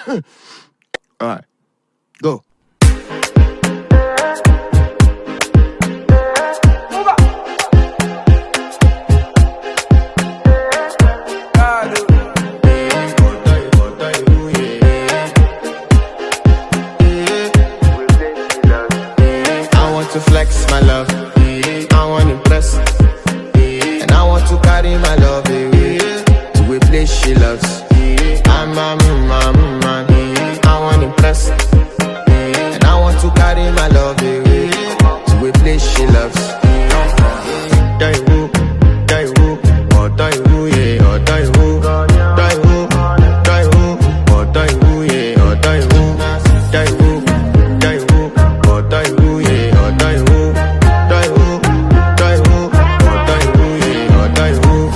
Alright, go. To flex my love, I want to impress, and I want to carry my love away to a place she loves. I'm